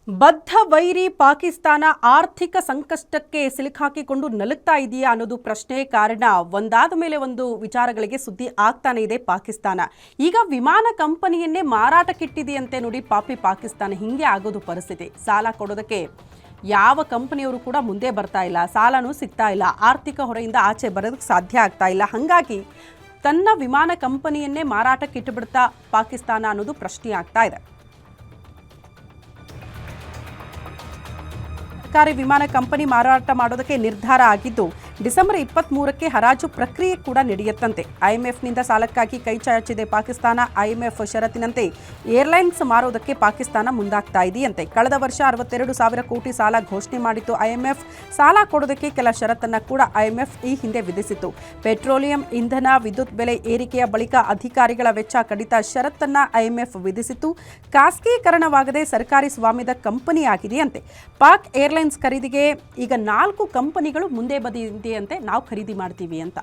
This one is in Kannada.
ಬದ್ಧ ವೈರಿ ಪಾಕಿಸ್ತಾನ ಆರ್ಥಿಕ ಸಂಕಷ್ಟಕ್ಕೆ ಸಿಲುಕಾಕಿಕೊಂಡು ನಲುಗ್ತಾ ಇದೆಯಾ ಅನ್ನೋದು ಪ್ರಶ್ನೆ. ಕಾರಣ ಒಂದಾದ ಮೇಲೆ ಒಂದು ವಿಚಾರಗಳಿಗೆ ಸುದ್ದಿ ಆಗ್ತಾನೆ ಇದೆ ಪಾಕಿಸ್ತಾನ. ಈಗ ವಿಮಾನ ಕಂಪನಿಯನ್ನೇ ಮಾರಾಟಕ್ಕಿಟ್ಟಿದೆಯಂತೆ ನೋಡಿ ಪಾಪಿ ಪಾಕಿಸ್ತಾನ. ಹಿಂಗೆ ಆಗೋದು ಪರಿಸ್ಥಿತಿ. ಸಾಲ ಕೊಡೋದಕ್ಕೆ ಯಾವ ಕಂಪನಿಯವರು ಕೂಡ ಮುಂದೆ ಬರ್ತಾ ಇಲ್ಲ, ಸಾಲನೂ ಸಿಗ್ತಾ ಇಲ್ಲ, ಆರ್ಥಿಕ ಹೊರೆಯಿಂದ ಆಚೆ ಬರೋದಕ್ಕೆ ಸಾಧ್ಯ ಆಗ್ತಾ ಇಲ್ಲ. ಹಾಗಾಗಿ ತನ್ನ ವಿಮಾನ ಕಂಪನಿಯನ್ನೇ ಮಾರಾಟಕ್ಕಿಟ್ಟುಬಿಡ್ತಾ ಪಾಕಿಸ್ತಾನ ಅನ್ನೋದು ಪ್ರಶ್ನೆ ಆಗ್ತಾ ಇದೆ. ಸರ್ಕಾರಿ ವಿಮಾನ ಕಂಪನಿ ಮಾರಾಟ ಮಾಡೋದಕ್ಕೆ ನಿರ್ಧಾರ ಆಗಿದ್ದು ಡಿಸೆಂಬರ್ 23ಕ್ಕೆ ಹರಾಜು ಪ್ರಕ್ರಿಯೆ ಕೂಡ ನಡೆಯುತ್ತಂತೆ. ಐಎಂಎಫ್ನಿಂದ ಸಾಲಕ್ಕಾಗಿ ಕೈ ಚಾಚಿದೆ ಪಾಕಿಸ್ತಾನ. ಐಎಂಎಫ್ ಷರತ್ತಿನಂತೆ ಏರ್ಲೈನ್ಸ್ ಮಾರೋದಕ್ಕೆ ಪಾಕಿಸ್ತಾನ ಮುಂದಾಗ್ತಾ ಇದೆಯಂತೆ. ಕಳೆದ ವರ್ಷ 62,000 ಕೋಟಿ ಸಾಲ ಘೋಷಣೆ ಮಾಡಿತ್ತು ಐಎಂಎಫ್. ಸಾಲ ಕೊಡೋದಕ್ಕೆ ಕೆಲ ಷರತ್ತನ್ನು ಕೂಡ ಐಎಂಎಫ್ ಈ ಹಿಂದೆ ವಿಧಿಸಿತ್ತು. ಪೆಟ್ರೋಲಿಯಂ ಇಂಧನ, ವಿದ್ಯುತ್ ಬೆಲೆ ಏರಿಕೆಯ ಬಳಿಕ ಅಧಿಕಾರಿಗಳ ವೆಚ್ಚ ಕಡಿತ ಷರತ್ತನ್ನು ಐಎಂಎಫ್ ವಿಧಿಸಿತ್ತು. ಖಾಸಗೀಕರಣವಾಗದೆ ಸರ್ಕಾರಿ ಸ್ವಾಮ್ಯದ ಕಂಪನಿಯಾಗಿದೆಯಂತೆ. ಪಾಕ್ ಏರ್ಲೈನ್ಸ್ ಖರೀದಿಗೆ ಈಗ 4 ಕಂಪನಿಗಳು ಮುಂದೆ ಬಂದಿದೆಯಂತೆ, ನಾವು ಖರೀದಿ ಮಾಡ್ತೀವಿ ಅಂತ.